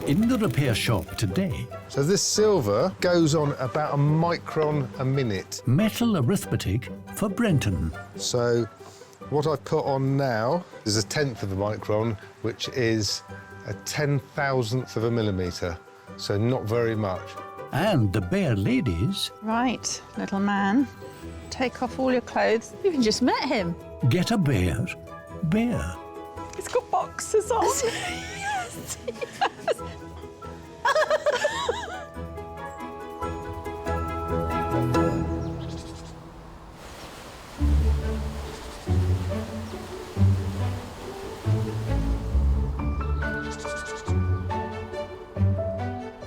In the repair shop today... So this silver goes on about a micron a minute. Metal arithmetic for Brenton. So what I've put on now is a tenth of a micron, which is a 10,000th of a millimetre, so not very much. And the bear ladies... Right, little man, take off all your clothes. You've just met him. Get a bear. Bear. He's got boxes on. Yes.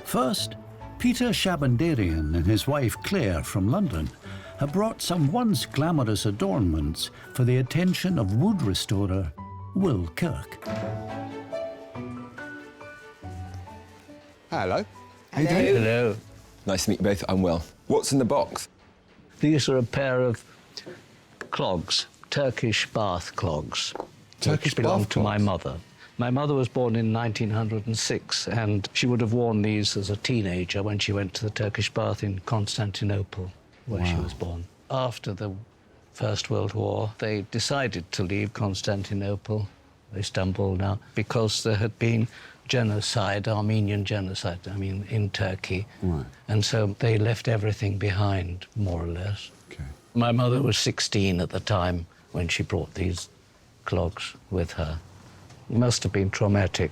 First, Peter Shahbenderian and his wife Clare from London have brought some once glamorous adornments for the attention of wood restorer Will Kirk. Hello. How you doing? Hello. Nice to meet you both. I'm Will. What's in the box? These are a pair of clogs, Turkish bath clogs. Turkish which belonged bath to my clogs? mother. My mother was born in 1906, and she would have worn these as a teenager when she went to the Turkish bath in Constantinople, where she was born. After the First World War, they decided to leave Constantinople, Istanbul now, because there had been genocide, Armenian genocide, in Turkey. Right. And so they left everything behind, more or less. Okay. My mother was 16 at the time when she brought these clogs with her. It must have been traumatic,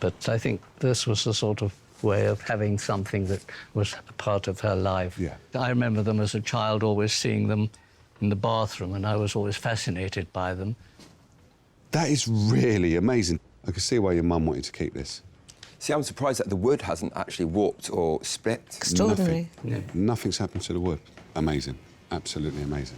but I think this was a sort of way of having something that was a part of her life. Yeah. I remember them as a child, always seeing them in the bathroom, and I was always fascinated by them. That is really amazing. I can see why your mum wanted to keep this. See, I'm surprised that the wood hasn't actually warped or split. Extraordinary. Nothing's happened to the wood. Amazing. Absolutely amazing.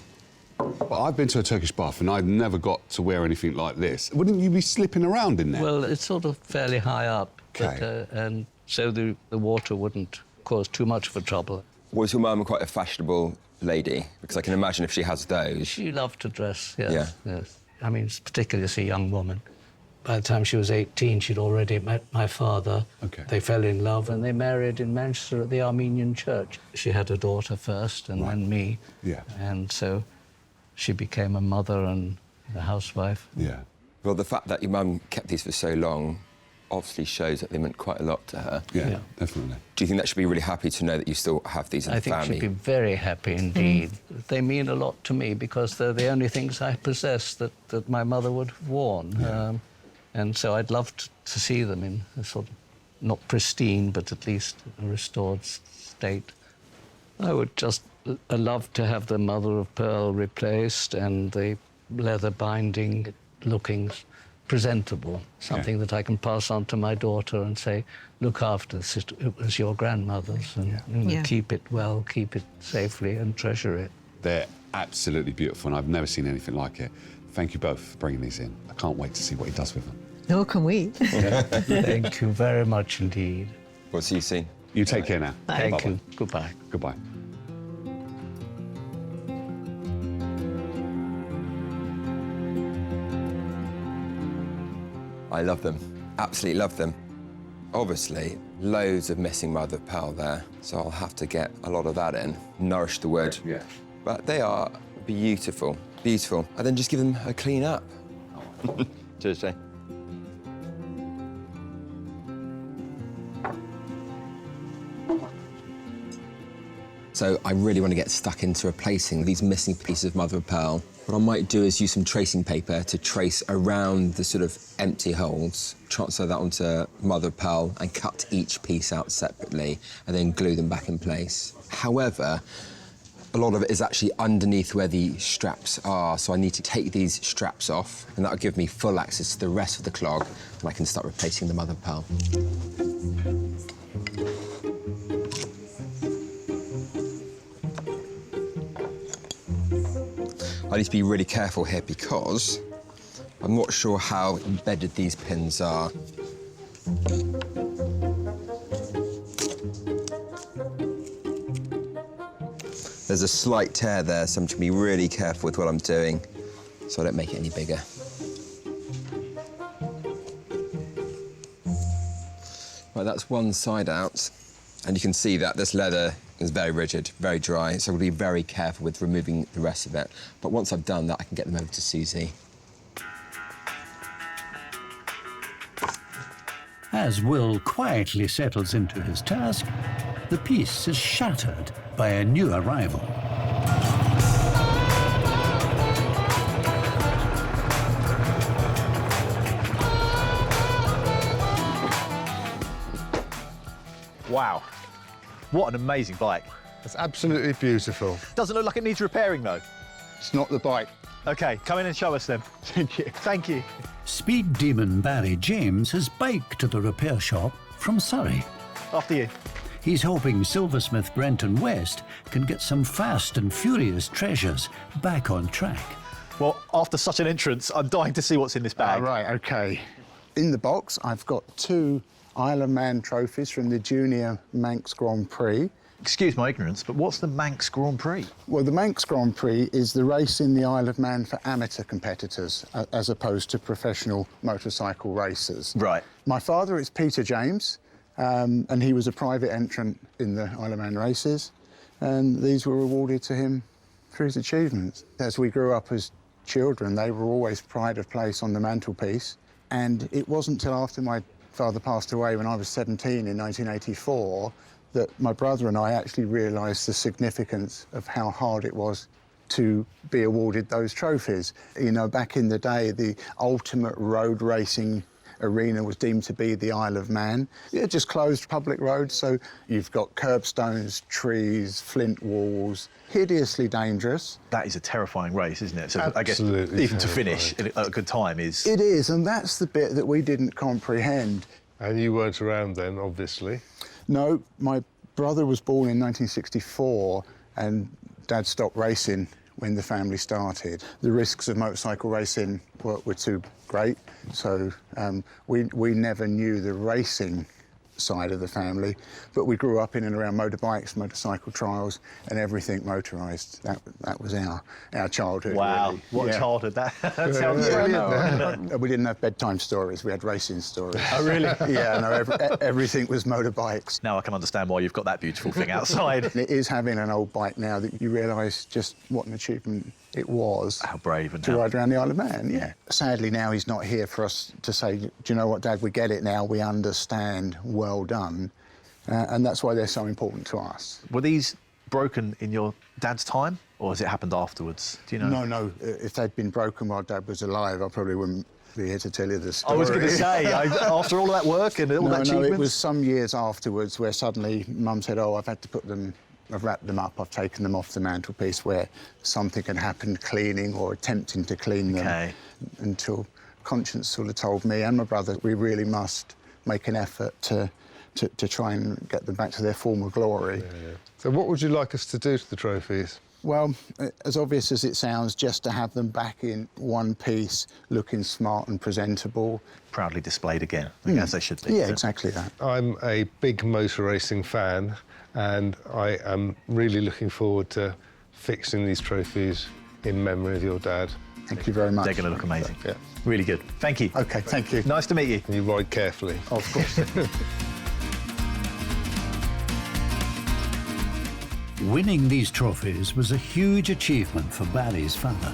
Well, I've been to a Turkish bath and I've never got to wear anything like this. Wouldn't you be slipping around in there? Well, it's sort of fairly high up, Okay. but, and so the water wouldn't cause too much of a trouble. Was your mum quite a fashionable lady? Because I can imagine if she has those... She loved to dress, yes. Yeah. Yes. Particularly as a young woman. By the time she was 18, she'd already met my father. Okay. They fell in love and they married in Manchester at the Armenian church. She had a daughter first and then me. Yeah. And so she became a mother and a housewife. Yeah. Well, the fact that your mum kept these for so long obviously shows that they meant quite a lot to her. Yeah, definitely. Do you think that she'd be really happy to know that you still have these in I the think family? she'd be very happy indeed. They mean a lot to me because they're the only things I possess that my mother would have worn. Yeah. And so I'd love to see them in a sort of, not pristine, but at least a restored state. I would just love to have the mother of pearl replaced and the leather binding looking presentable, something that I can pass on to my daughter and say, look after this, it was your grandmother's, and keep it well, keep it safely and treasure it. They're absolutely beautiful and I've never seen anything like it. Thank you both for bringing these in. I can't wait to see what he does with them. Nor can we. Thank you very much indeed. We'll see you soon. You take care now. Thank Bye-bye. you. Goodbye. Goodbye. I love them. Absolutely love them. Obviously, loads of missing mother of pearl there, so I'll have to get a lot of that in, nourish the wood. Yeah. But they are beautiful, beautiful. And then just give them a clean up. Cheers, Jay. So I really want to get stuck into replacing these missing pieces of mother of pearl. What I might do is use some tracing paper to trace around the sort of empty holes, transfer that onto mother of pearl and cut each piece out separately and then glue them back in place. However, a lot of it is actually underneath where the straps are, so I need to take these straps off and that'll give me full access to the rest of the clog and I can start replacing the mother of pearl. I need to be really careful here because I'm not sure how embedded these pins are. There's a slight tear there, so I'm going to be really careful with what I'm doing so I don't make it any bigger. Right, that's one side out, and you can see that this leather is very rigid, very dry, so I'll be very careful with removing the rest of it. But once I've done that, I can get them over to Susie. As Will quietly settles into his task, the piece is shattered by a new arrival. Wow. What an amazing bike. It's absolutely beautiful. Doesn't look like it needs repairing, though. It's not the bike. OK, come in and show us then. Thank you. Thank you. Speed demon Barrie James has biked to the repair shop from Surrey. After you. He's hoping silversmith Brenton West can get some fast and furious treasures back on track. Well, after such an entrance, I'm dying to see what's in this bag. Right, OK. In the box, I've got 2 Isle of Man trophies from the Junior Manx Grand Prix. Excuse my ignorance, but what's the Manx Grand Prix? Well, the Manx Grand Prix is the race in the Isle of Man for amateur competitors, as opposed to professional motorcycle racers. Right. My father is Peter James, and he was a private entrant in the Isle of Man races, and these were awarded to him for his achievements. As we grew up as children, they were always pride of place on the mantelpiece, and it wasn't till after my father passed away when I was 17 in 1984 that my brother and I actually realised the significance of how hard it was to be awarded those trophies. You know, back in the day, the ultimate road racing arena was deemed to be the Isle of Man. It just closed public roads, so you've got curbstones, trees, flint walls, hideously dangerous. That is a terrifying race, isn't it? So Absolutely I guess even to terrifying. finish at a good time is... It is, and that's the bit that we didn't comprehend. And you weren't around then, obviously. No, my brother was born in 1964, and Dad stopped racing when the family started. The risks of motorcycle racing were too great, so we never knew the racing side of the family, but we grew up in and around motorbikes, motorcycle trials, and everything motorised. That was our childhood. Wow, really. what Yeah. a childhood. That sounds Yeah, brilliant. no, we didn't have bedtime stories, we had racing stories. Oh, really? Yeah, no, everything was motorbikes. Now I can understand why you've got that beautiful thing outside. And it is having an old bike now that you realise just what an achievement it was. How brave and to how... ride around the Isle of Man, yeah. Sadly, now he's not here for us to say, do you know what, Dad, we get it now, we understand, well done. And that's why they're so important to us. Were these broken in your dad's time, or has it happened afterwards? Do you know? No, if they'd been broken while Dad was alive, I probably wouldn't be here to tell you the story. I was going to say, after all of that work and all that achievements... No, it was some years afterwards where suddenly Mum said, oh, I've wrapped them up, I've taken them off the mantelpiece where something had happened cleaning or attempting to clean them. Okay. Until conscience sort of told me and my brother we really must make an effort to try and get them back to their former glory. Yeah. So what would you like us to do to the trophies? Well, as obvious as it sounds, just to have them back in one piece, looking smart and presentable. Proudly displayed again, as they should be. Yeah, exactly that. I'm a big motor racing fan, and I am really looking forward to fixing these trophies in memory of your dad. Thank you very much. They're going to look amazing. Yeah. Really good. Thank you. OK, thank you. Nice to meet you. And you ride carefully. Of course. Winning these trophies was a huge achievement for Barrie's father.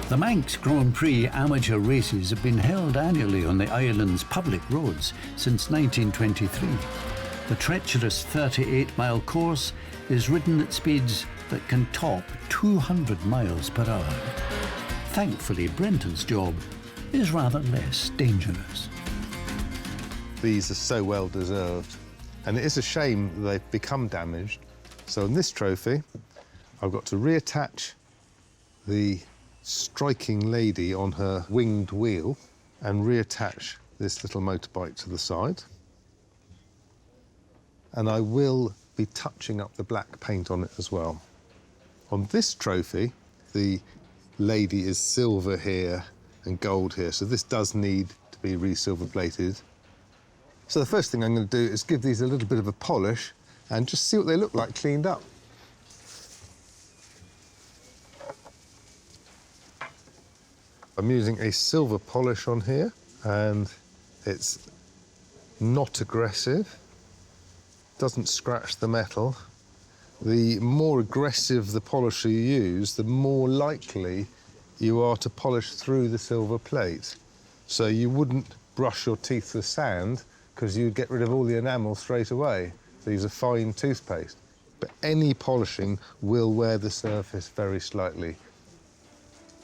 The Manx Grand Prix amateur races have been held annually on the island's public roads since 1923. The treacherous 38-mile course is ridden at speeds that can top 200 miles per hour. Thankfully, Brenton's job is rather less dangerous. These are so well deserved, and it is a shame that they've become damaged. So in this trophy, I've got to reattach the striking lady on her winged wheel and reattach this little motorbike to the side. And I will be touching up the black paint on it as well. On this trophy, the lady is silver here and gold here, so this does need to be re-silver plated. So the first thing I'm going to do is give these a little bit of a polish and just see what they look like cleaned up. I'm using a silver polish on here, and it's not aggressive, doesn't scratch the metal. The more aggressive the polisher you use, the more likely you are to polish through the silver plate. So you wouldn't brush your teeth with sand because you'd get rid of all the enamel straight away. So use a fine toothpaste. But any polishing will wear the surface very slightly.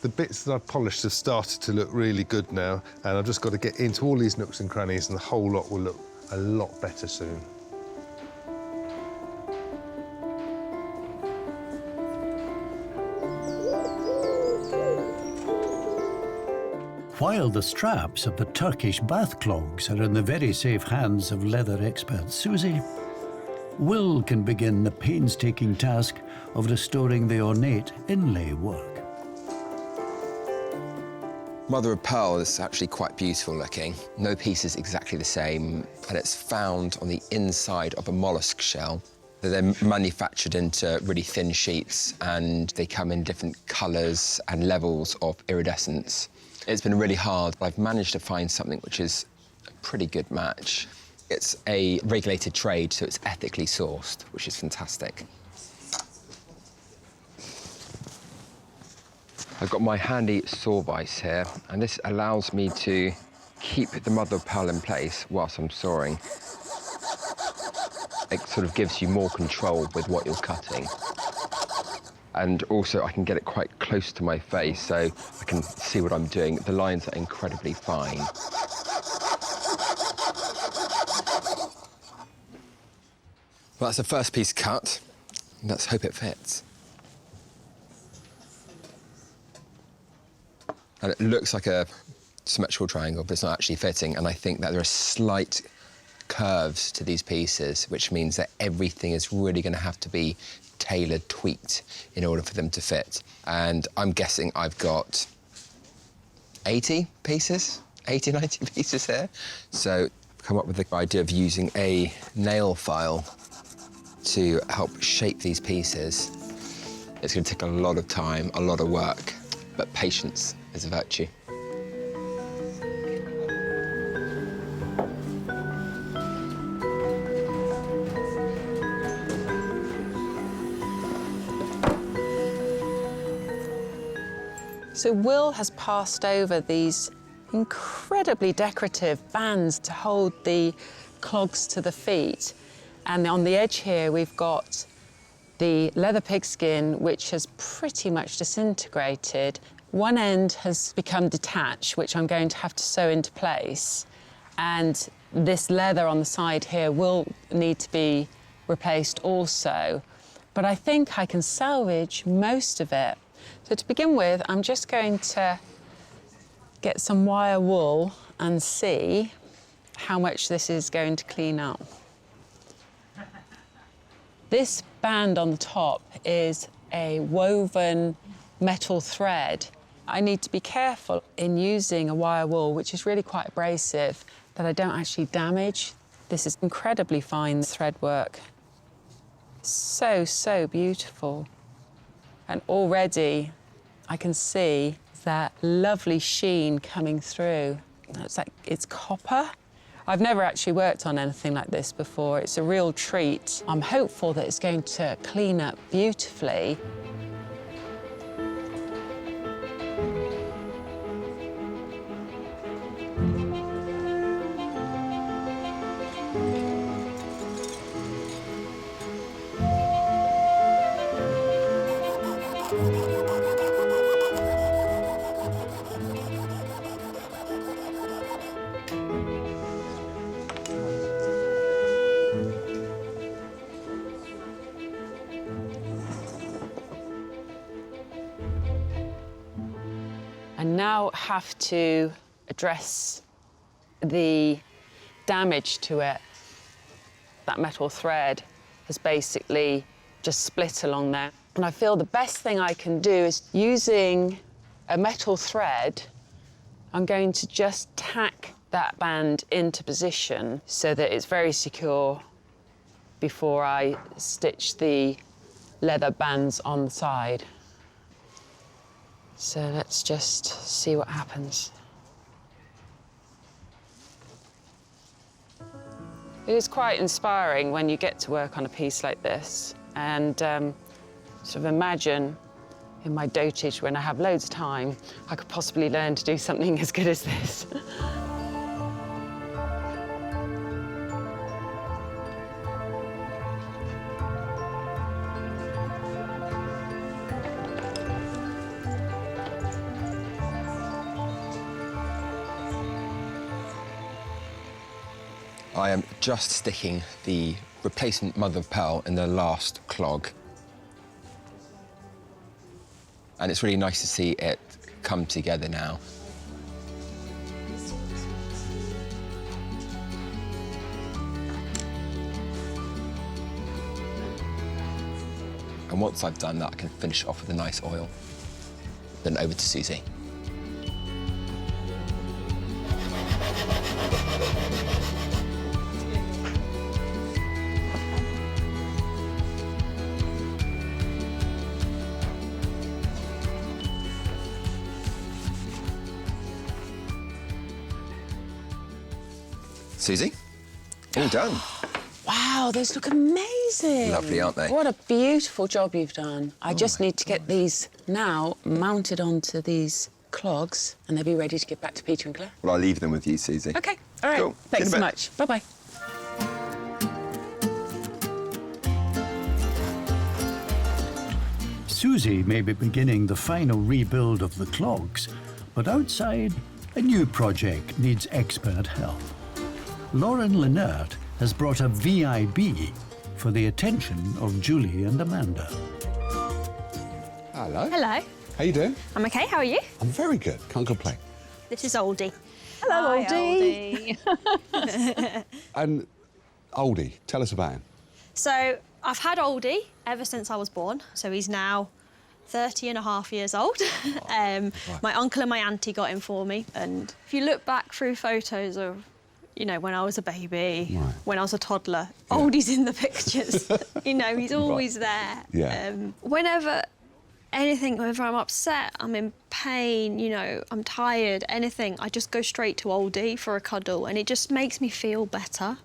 The bits that I've polished have started to look really good now, and I've just got to get into all these nooks and crannies, and the whole lot will look a lot better soon. While the straps of the Turkish bath clogs are in the very safe hands of leather expert Susie, Will can begin the painstaking task of restoring the ornate inlay work. Mother of pearl is actually quite beautiful looking. No piece is exactly the same, and it's found on the inside of a mollusk shell. They're then manufactured into really thin sheets, and they come in different colours and levels of iridescence. It's been really hard, but I've managed to find something which is a pretty good match. It's a regulated trade, so it's ethically sourced, which is fantastic. I've got my handy saw vise here, and this allows me to keep the mother of pearl in place whilst I'm sawing. It sort of gives you more control with what you're cutting. And also I can get it quite close to my face so I can see what I'm doing. The lines are incredibly fine. Well, that's the first piece cut. Let's hope it fits. And it looks like a symmetrical triangle, but it's not actually fitting. And I think that there are slight curves to these pieces, which means that everything is really going to have to be tailored, tweaked in order for them to fit. And I'm guessing I've got 80 pieces, 80, 90 pieces here. So come up with the idea of using a nail file to help shape these pieces. It's going to take a lot of time, a lot of work, but patience is a virtue. So Will has passed over these incredibly decorative bands to hold the clogs to the feet. And on the edge here, we've got the leather pigskin, which has pretty much disintegrated. One end has become detached, which I'm going to have to sew into place. And this leather on the side here will need to be replaced also. But I think I can salvage most of it. So to begin with, I'm just going to get some wire wool and see how much this is going to clean up. This band on the top is a woven metal thread. I need to be careful in using a wire wool, which is really quite abrasive, that I don't actually damage. This is incredibly fine thread work. So, so beautiful. And already I can see that lovely sheen coming through. It's like it's copper. I've never actually worked on anything like this before. It's a real treat. I'm hopeful that it's going to clean up beautifully. I now have to address the damage to it. That metal thread has basically just split along there. And I feel the best thing I can do is using a metal thread, I'm going to just tack that band into position so that it's very secure before I stitch the leather bands on the side. So let's just see what happens. It is quite inspiring when you get to work on a piece like this and sort of imagine in my dotage when I have loads of time, I could possibly learn to do something as good as this. I am just sticking the replacement mother of pearl in the last clog. And it's really nice to see it come together now. And once I've done that, I can finish off with a nice oil. Then over to Susie. Susie, all done. Wow, those look amazing. Lovely, aren't they? What a beautiful job you've done. I just need to get these now mounted onto these clogs and they'll be ready to give back to Peter and Clare. Well, I'll leave them with you, Susie. OK, all right. Cool. Thanks See you in so a bit. much. Bye-bye. Susie may be beginning the final rebuild of the clogs, but outside, a new project needs expert help. Lauren Lennert has brought a VIB for the attention of Julie and Amanda. Hello. Hello. How you doing? I'm okay, how are you? I'm very good. Can't complain. This is Oldie. Hello, Hi, Oldie. And Oldie, tell us about him. So, I've had Oldie ever since I was born, so he's now 30 and a half years old. My uncle and my auntie got him for me, and if you look back through photos of, you know, when I was a baby, Right. when I was a toddler, Oldie's in the pictures. You know, he's always there. Yeah. Whenever I'm upset, I'm in pain, you know, I'm tired, anything, I just go straight to Oldie for a cuddle, and it just makes me feel better.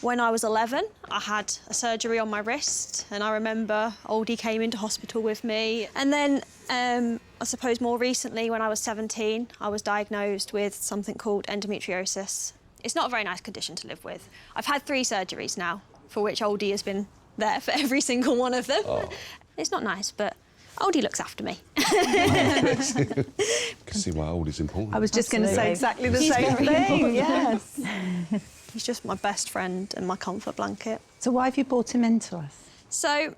When I was 11, I had a surgery on my wrist, and I remember Oldie came into hospital with me. And then, I suppose more recently, when I was 17, I was diagnosed with something called endometriosis. It's not a very nice condition to live with. I've had 3 surgeries now, for which Oldie has been there for every single one of them. Oh. It's not nice, but Oldie looks after me. You can see why Oldie's important. I was just going to say exactly the same very thing, yes. He's just my best friend and my comfort blanket. So why have you brought him into us? So,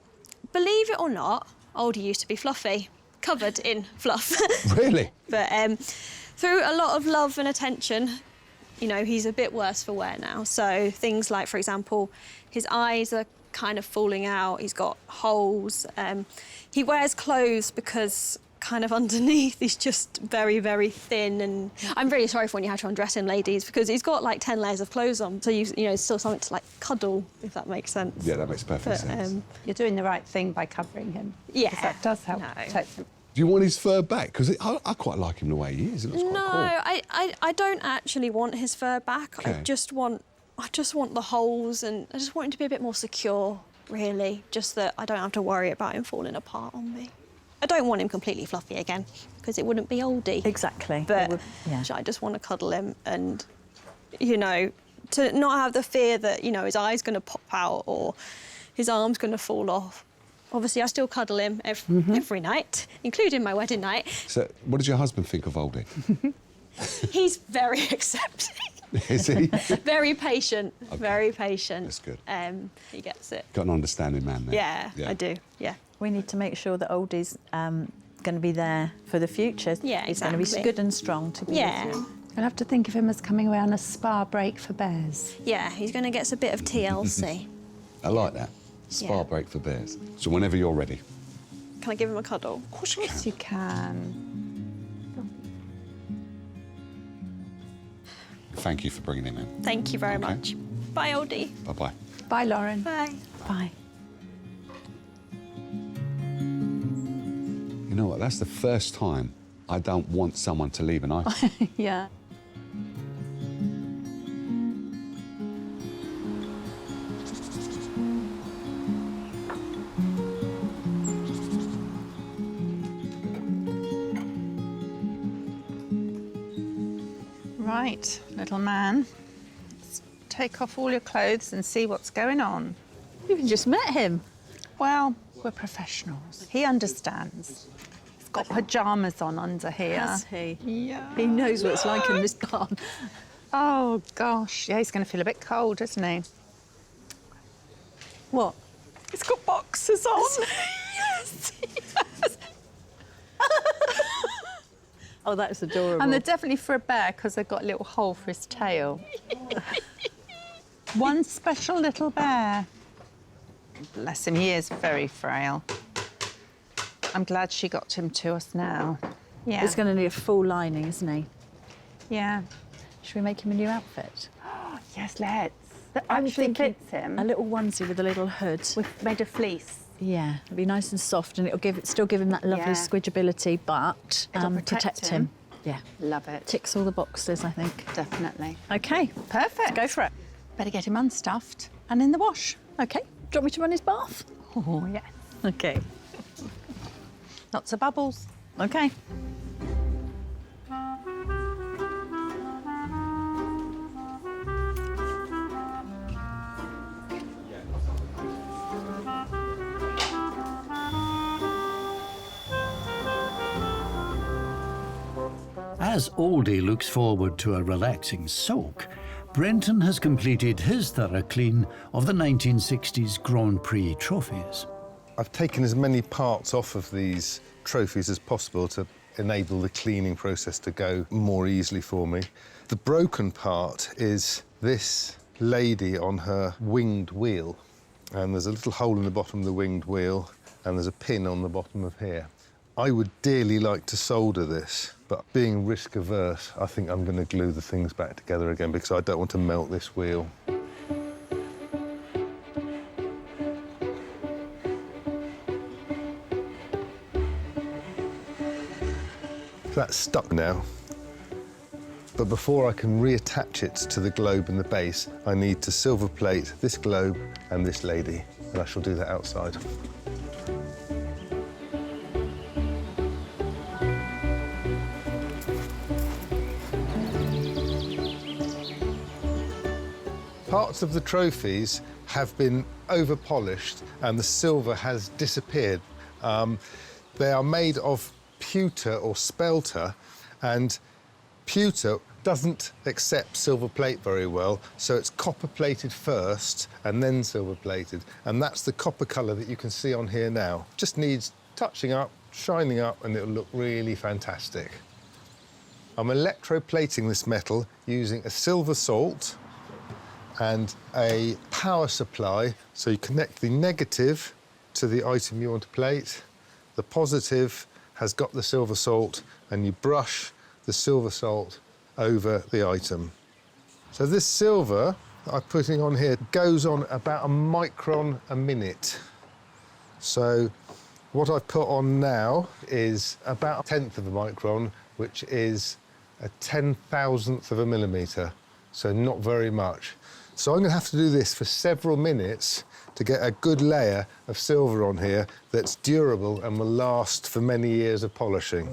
believe it or not, Oldie used to be fluffy, covered in fluff. Really? But through a lot of love and attention, you know, he's a bit worse for wear now. So things like, for example, his eyes are kind of falling out, he's got holes. He wears clothes because kind of underneath he's just very, very thin, and I'm really sorry for when you have to undress him, ladies, because he's got like 10 layers of clothes on, so you know, it's still something to like cuddle, if that makes sense. Yeah, that makes perfect sense. You're doing the right thing by covering him. Yeah. 'Cause that does help protect him. Do you want his fur back? Because I quite like him the way he is. It looks quite cool. I don't actually want his fur back. Okay. I just want the holes, and I just want him to be a bit more secure, really. Just that I don't have to worry about him falling apart on me. I don't want him completely fluffy again, because it wouldn't be Oldie. Exactly. But I just want to cuddle him, and, you know, to not have the fear that, you know, his eye's going to pop out or his arm's going to fall off. Obviously, I still cuddle him every night, including my wedding night. So, what does your husband think of Oldie? He's very accepting. Is he? Very patient, Okay. very patient. That's good. He gets it. Got an understanding man there. Yeah, I do, yeah. We need to make sure that Oldie's going to be there for the future. Yeah, He's going to be exactly. good and strong to be with you. I'll have to think of him as coming away on a spa break for bears. Yeah, he's going to get a bit of TLC. I like that. Spa Yeah. break for bears. So whenever you're ready. Can I give him a cuddle? Of course you Yes, can. you can. Thank you for bringing him in. Thank you very Okay. much. Bye, Oldie. Bye-bye. Bye, Lauren. Bye. Bye. You know what? That's the first time I don't want someone to leave an iPhone. Yeah. Right, little man. Let's take off all your clothes and see what's going on. You've just met him. Well, we're professionals. He understands. He's got pyjamas on under here. Has he? Yeah. He knows what it's like in this barn. Oh, gosh. Yeah, he's going to feel a bit cold, isn't he? What? He's got boxers on. Yes, he has. Oh, that's adorable. And they're definitely for a bear because they've got a little hole for his tail. One special little bear. Bless him, he is very frail. I'm glad she got him to us now. Yeah. He's going to need a full lining, isn't he? Yeah. Should we make him a new outfit? Yes, let's. That I'm actually thinking fits him. a little onesie with a little hood. Made of fleece. Yeah, it'll be nice and soft, and it'll still give him that lovely Yeah. squidgeability, but It'll protect him. Yeah, Love it. ticks all the boxes, I think. Definitely. Okay, Perfect. go for it. Better get him unstuffed and in the wash. Okay, do you want me to run his bath? Oh, yes. Okay, Lots of bubbles. okay. As Oldie looks forward to a relaxing soak, Brenton has completed his thorough clean of the 1960s Grand Prix trophies. I've taken as many parts off of these trophies as possible to enable the cleaning process to go more easily for me. The broken part is this lady on her winged wheel. And there's a little hole in the bottom of the winged wheel, and there's a pin on the bottom of here. I would dearly like to solder this, but being risk averse, I think I'm going to glue the things back together again because I don't want to melt this wheel. That's stuck now. But before I can reattach it to the globe and the base, I need to silver plate this globe and this lady, and I shall do that outside. Parts of the trophies have been over-polished and the silver has disappeared. They are made of pewter or spelter, and pewter doesn't accept silver plate very well, so it's copper plated first and then silver plated, and that's the copper colour that you can see on here now. Just needs touching up, shining up, and it'll look really fantastic. I'm electroplating this metal using a silver salt and a power supply, so you connect the negative to the item you want to plate. The positive has got the silver salt, and you brush the silver salt over the item. So this silver that I'm putting on here goes on about a micron a minute. So what I've put on now is about 1/10 of a micron, which is a 10,000th of a millimetre, so not very much. So I'm going to have to do this for several minutes to get a good layer of silver on here that's durable and will last for many years of polishing.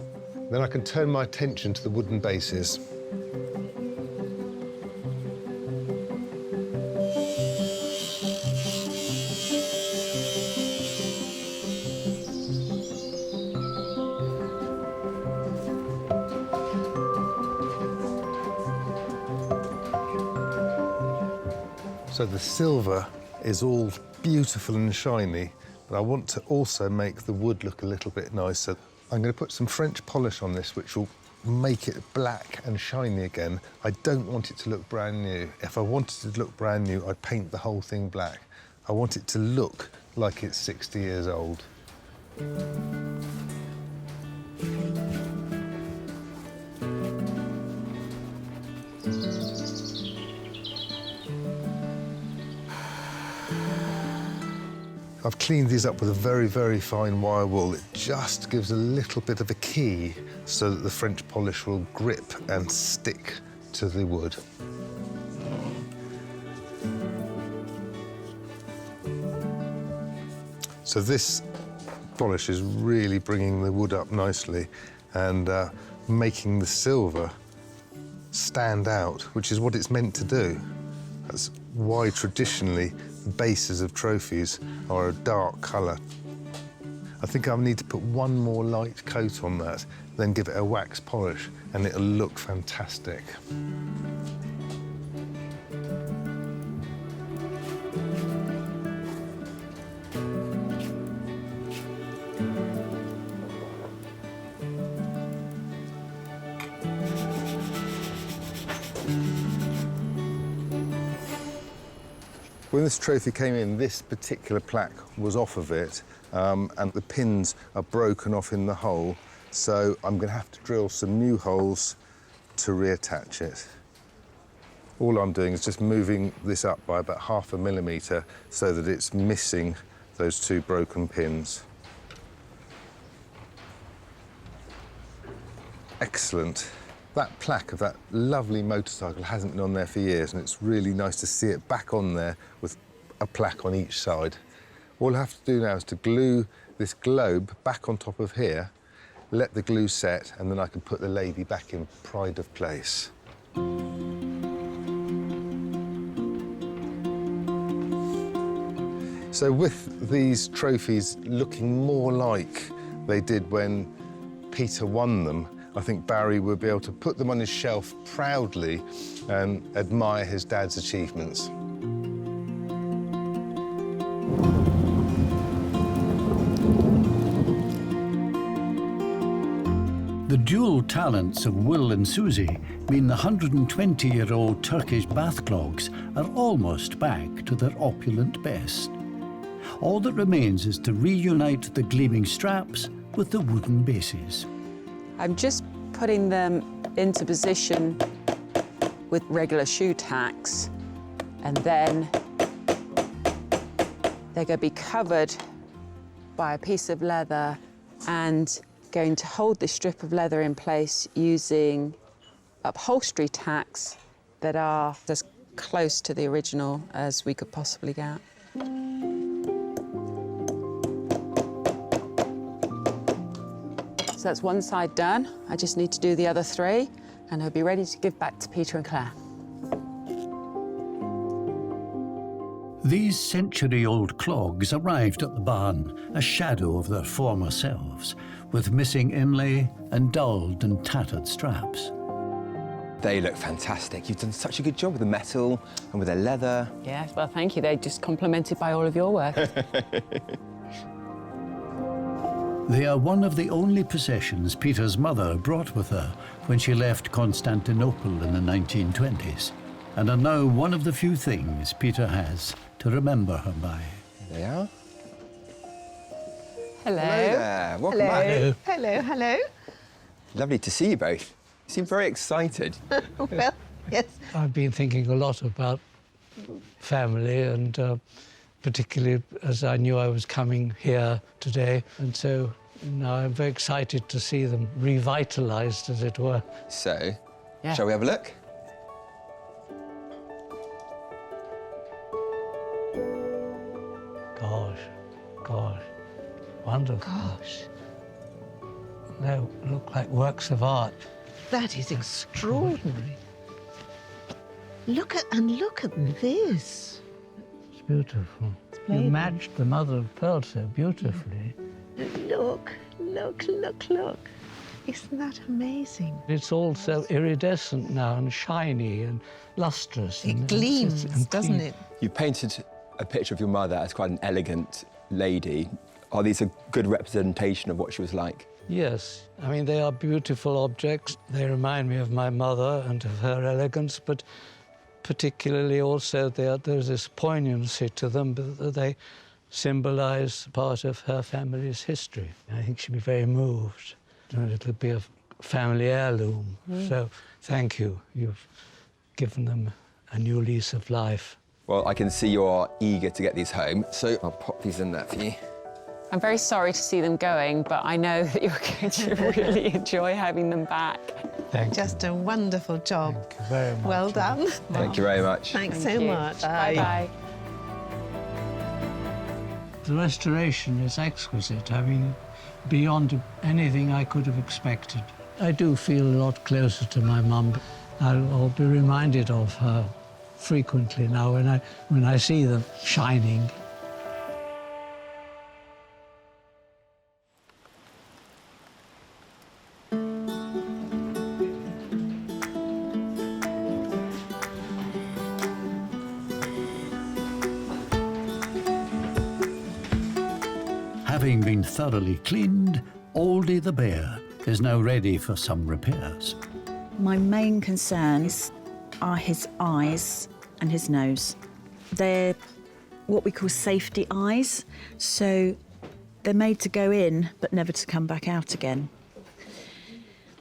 Then I can turn my attention to the wooden bases. So the silver is all beautiful and shiny, but I want to also make the wood look a little bit nicer. I'm going to put some French polish on this, which will make it black and shiny again. I don't want it to look brand new. If I wanted it to look brand new, I'd paint the whole thing black. I want it to look like it's 60 years old. I've cleaned these up with a very, very fine wire wool. It just gives a little bit of a key so that the French polish will grip and stick to the wood. So this polish is really bringing the wood up nicely and making the silver stand out, which is what it's meant to do. That's why traditionally the bases of trophies are a dark colour. I think I'll need to put one more light coat on that, then give it a wax polish, and it'll look fantastic. When this trophy came in, this particular plaque was off of it, and the pins are broken off in the hole, so I'm going to have to drill some new holes to reattach it. All I'm doing is just moving this up by about 0.5 millimetre so that it's missing those 2 broken pins. Excellent. That plaque of that lovely motorcycle hasn't been on there for years, and it's really nice to see it back on there with a plaque on each side. All I have to do now is to glue this globe back on top of here, let the glue set, and then I can put the lady back in pride of place. So with these trophies looking more like they did when Peter won them, I think Barrie would be able to put them on his shelf proudly and admire his dad's achievements. The dual talents of Will and Susie mean the 120-year-old Turkish bath clogs are almost back to their opulent best. All that remains is to reunite the gleaming straps with the wooden bases. I'm just putting them into position with regular shoe tacks, and then they're going to be covered by a piece of leather and going to hold this strip of leather in place using upholstery tacks that are as close to the original as we could possibly get. So that's one side done. I just need to do the other 3, and I'll be ready to give back to Peter and Clare. These century-old clogs arrived at the barn, a shadow of their former selves, with missing inlay and dulled and tattered straps. They look fantastic. You've done such a good job with the metal and with the leather. Yes, well, thank you. They're just complimented by all of your work. They are one of the only possessions Peter's mother brought with her when she left Constantinople in the 1920s, and are now one of the few things Peter has to remember her by. There they are. Hello. Hello there. Welcome Hello. back. Hello, hello. Lovely to see you both. You seem very excited. Well, yes. I've been thinking a lot about family, and particularly as I knew I was coming here today. And so now I'm very excited to see them revitalised, as it were. So, Yeah. shall we have a look? Gosh, wonderful. Gosh, They look like works of art. That is extraordinary. Look at this. It's beautiful. You matched the mother of pearl so beautifully. Look. Isn't that amazing? It's all so iridescent now and shiny and lustrous. It gleams, doesn't it? You painted a picture of your mother as quite an elegant lady. Are these a good representation of what she was like? Yes, I mean, they are beautiful objects. They remind me of my mother and of her elegance, but particularly also there's this poignancy to them, but they symbolise part of her family's history. I think she'll be very moved, and it'll be a family heirloom. So thank you. You've given them a new lease of life. Well, I can see you're eager to get these home, so I'll pop these in there for you. I'm very sorry to see them going, but I know that you're going to really enjoy having them back. Thank you. Just a wonderful job. Thank you very much. Well done. Thank you very much. Thanks Thank so you. much. Bye-bye. The restoration is exquisite. I mean, beyond anything I could have expected. I do feel a lot closer to my mum. I'll be reminded of her frequently now when I see them shining. Having been thoroughly cleaned, Oldie the bear is now ready for some repairs. My main concerns are his eyes and his nose. They're what we call safety eyes, so they're made to go in but never to come back out again.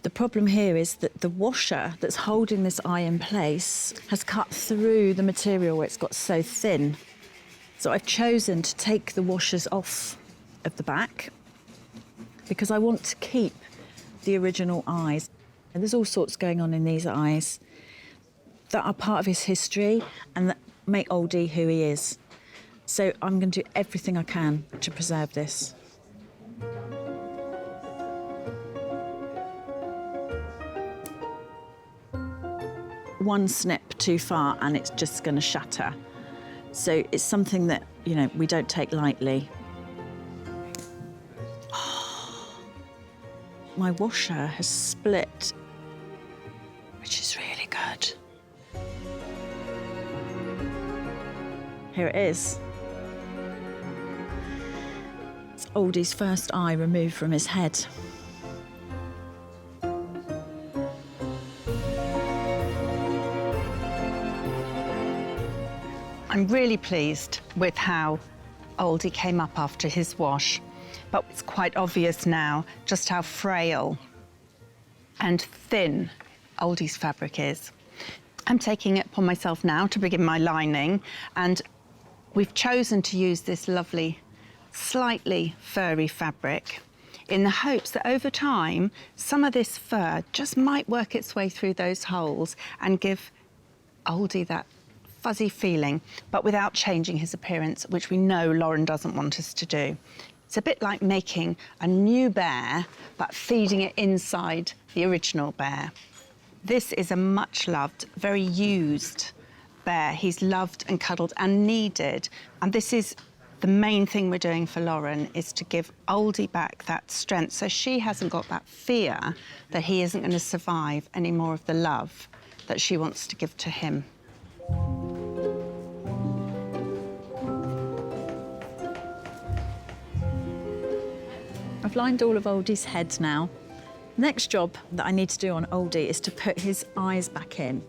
The problem here is that the washer that's holding this eye in place has cut through the material where it's got so thin. So I've chosen to take the washers off of the back because I want to keep the original eyes. And there's all sorts going on in these eyes that are part of his history and that make Oldie who he is. So I'm going to do everything I can to preserve this. One snip too far and it's just going to shatter. So it's something that, you know, we don't take lightly. My washer has split, which is really good. Here it is. It's Oldie's first eye removed from his head. I'm really pleased with how Oldie came up after his wash, but it's quite obvious now just how frail and thin Oldie's fabric is. I'm taking it upon myself now to begin my lining, and we've chosen to use this lovely, slightly furry fabric in the hopes that over time, some of this fur just might work its way through those holes and give Oldie that fuzzy feeling, but without changing his appearance, which we know Lauren doesn't want us to do. It's a bit like making a new bear, but feeding it inside the original bear. This is a much-loved, very used bear. He's loved and cuddled and needed, and this is the main thing we're doing for Lauren, is to give Oldie back that strength, so she hasn't got that fear that he isn't going to survive any more of the love that she wants to give to him. I've lined all of Oldie's heads now. Next job that I need to do on Oldie is to put his eyes back in.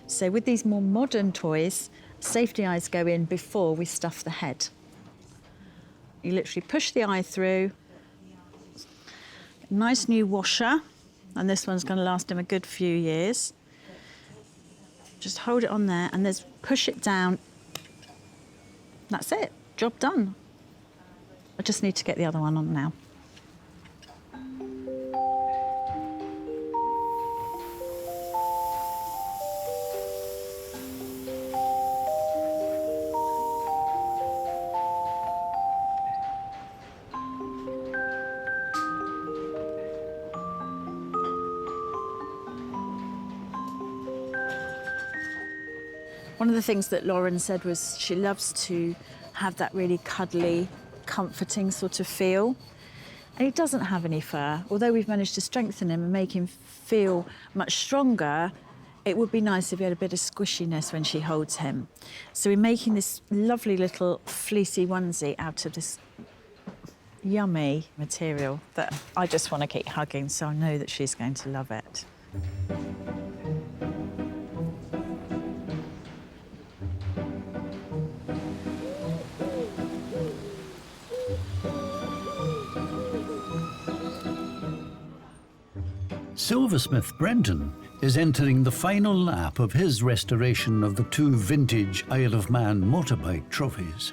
So with these more modern toys, safety eyes go in before we stuff the head. You literally push the eye through. Nice new washer, and this one's going to last him a good few years. Just hold it on there and then push it down. That's it, job done. I just need to get the other one on now. One of the things that Lauren said was she loves to have that really cuddly, comforting sort of feel. And he doesn't have any fur. Although we've managed to strengthen him and make him feel much stronger, it would be nice if he had a bit of squishiness when she holds him. So we're making this lovely little fleecy onesie out of this yummy material that I just want to keep hugging, so I know that she's going to love it. Silversmith Brenton is entering the final lap of his restoration of the two vintage Isle of Man motorbike trophies.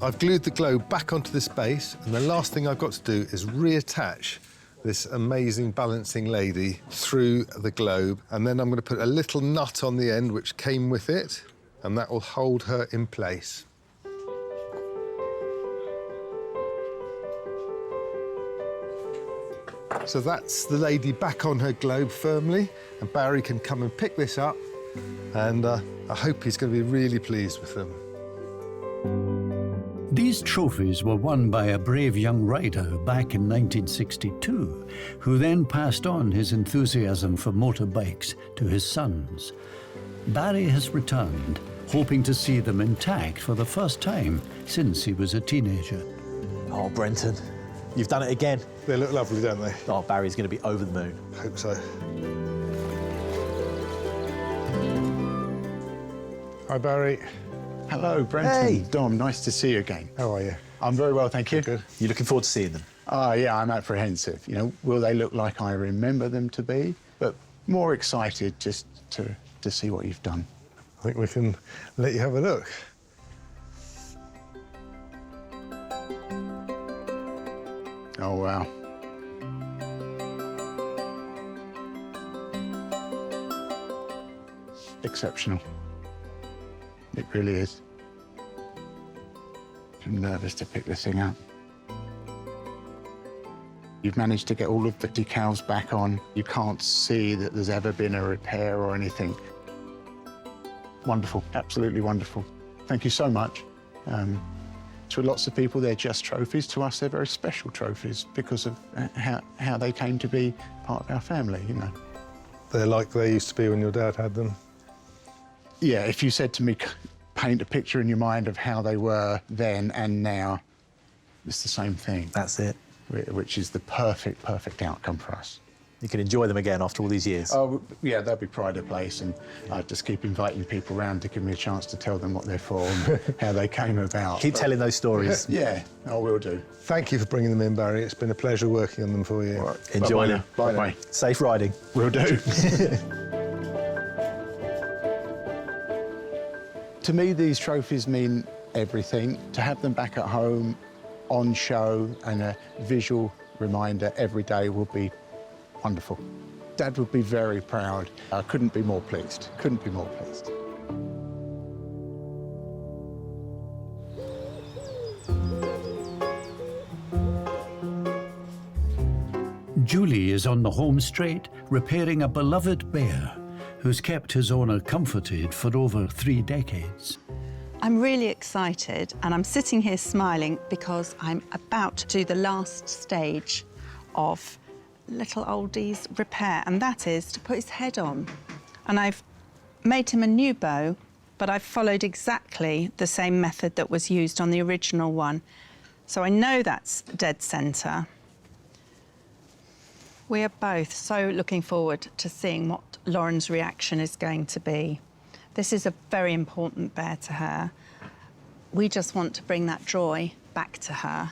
I've glued the globe back onto this base, and the last thing I've got to do is reattach this amazing balancing lady through the globe, and then I'm going to put a little nut on the end which came with it, and that will hold her in place. So that's the lady back on her globe firmly, and Barrie can come and pick this up, and I hope he's going to be really pleased with them. These trophies were won by a brave young rider back in 1962, who then passed on his enthusiasm for motorbikes to his sons. Barrie has returned, hoping to see them intact for the first time since he was a teenager. Oh, Brenton, you've done it again. They look lovely, don't they? Oh, Barry's going to be over the moon. Hope so. Hi, Barrie. Hello, Brenton. Hey. Dom, nice to see you again. How are you? I'm very well, thank you. Good. You looking forward to seeing them? Oh, yeah, I'm apprehensive. You know, will they look like I remember them to be? But more excited just to see what you've done. I think we can let you have a look. Oh, wow. Exceptional. It really is. I'm nervous to pick this thing up. You've managed to get all of the decals back on. You can't see that there's ever been a repair or anything. Wonderful, absolutely wonderful. Thank you so much. To lots of people, they're just trophies. To us, they're very special trophies because of how they came to be part of our family, you know. They're like they used to be when your dad had them. Yeah, if you said to me, paint a picture in your mind of how they were then and now, it's the same thing. That's it. Which is the perfect outcome for us. You can enjoy them again after all these years. Oh, yeah, they'll be pride of place, and I just keep inviting people around to give me a chance to tell them what they're for and how they came about. Keep telling those stories. Yeah, I will do. Thank you for bringing them in, Barrie. It's been a pleasure working on them for you. Right. Enjoy them. Bye-bye. Safe riding. Will do. To me, these trophies mean everything. To have them back at home, on show, and a visual reminder every day will be wonderful. Dad would be very proud. I couldn't be more pleased. Couldn't be more pleased. Julie is on the home straight, repairing a beloved bear who's kept his owner comforted for over 3 decades. I'm really excited, and I'm sitting here smiling because I'm about to do the last stage of little Oldie's repair, and that is to put his head on. And I've made him a new bow, but I've followed exactly the same method that was used on the original one. So I know that's dead centre. We are both so looking forward to seeing what Lauren's reaction is going to be. This is a very important bear to her. We just want to bring that joy back to her,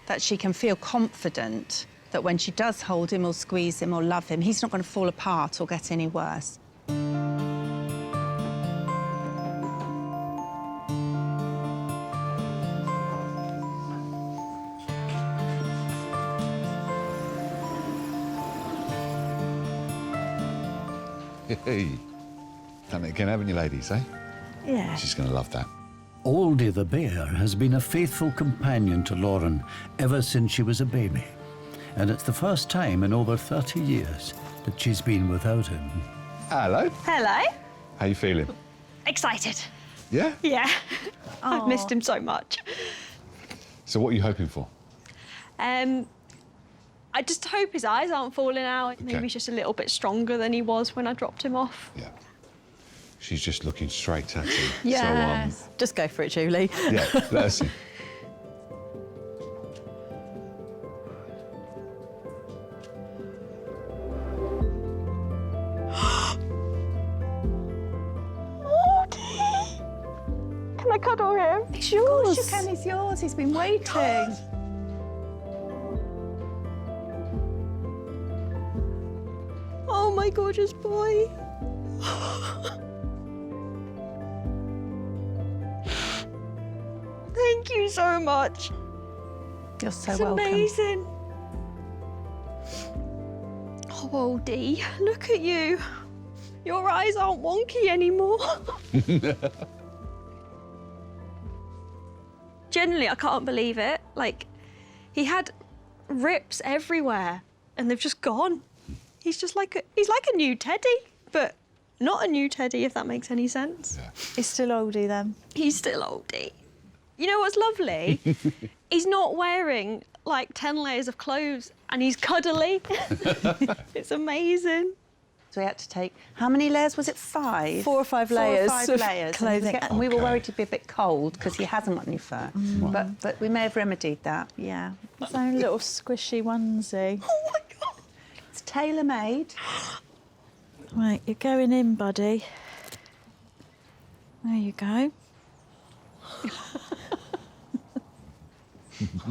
that she can feel confident that when she does hold him or squeeze him or love him, he's not going to fall apart or get any worse. Hey, done it again, haven't you, ladies, eh? Yeah. She's going to love that. Oldie the bear has been a faithful companion to Lauren ever since she was a baby. And it's the first time in over 30 years that she's been without him. Hello. Hello. How you feeling? Excited. Yeah? Yeah. I've missed him so much. So what are you hoping for? I just hope his eyes aren't falling out. Okay. Maybe he's just a little bit stronger than he was when I dropped him off. Yeah. She's just looking straight at you. Yes. Just go for it, Julie. So, yeah, let us see. Can I cuddle him? It's yours. Of course you can, he's yours. He's been waiting. Oh, my gorgeous boy. Thank you so much. You're so It's welcome. amazing. Oh, Oldie, look at you. Your eyes aren't wonky anymore. Generally, I can't believe it. Like, he had rips everywhere. and they've just gone. He's just like he's like a new teddy, but not a new teddy, if that makes any sense. Yeah. He's still Oldie then. He's still Oldie. You know what's lovely? He's not wearing like 10 layers of clothes and he's cuddly. It's amazing. So we had to take, how many layers was it? 5? 4 or 5 layers 4 or 5 of layers. clothing. And we were Okay. worried to be a bit cold because he hasn't got any fur. But we may have remedied that, yeah. His own little squishy onesie. Oh my God. It's tailor-made. Right, you're going in, buddy. There you go.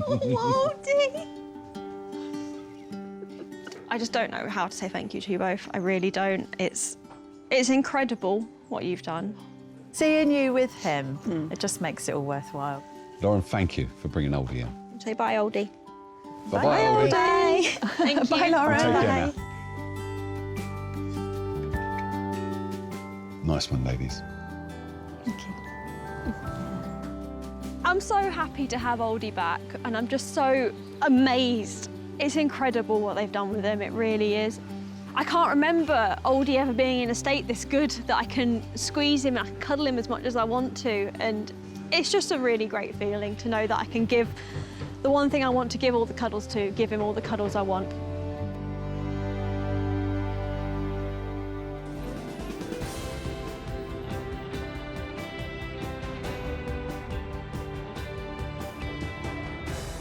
Oh, Oldie. I just don't know how to say thank you to you both. I really don't. It's incredible what you've done. Seeing you with him, it just makes it all worthwhile. Lauren, thank you for bringing Oldie in. Say bye, Oldie. Bye-bye, Oldie. Bye. Thank you. Bye, Lauren. Take care Bye. now. Nice one, ladies. I'm so happy to have Oldie back, and I'm just so amazed. It's incredible what they've done with him, it really is. I can't remember Oldie ever being in a state this good that I can squeeze him, I can cuddle him as much as I want to, and it's just a really great feeling to know that I can give the one thing I want to give all the cuddles to, give him all the cuddles I want.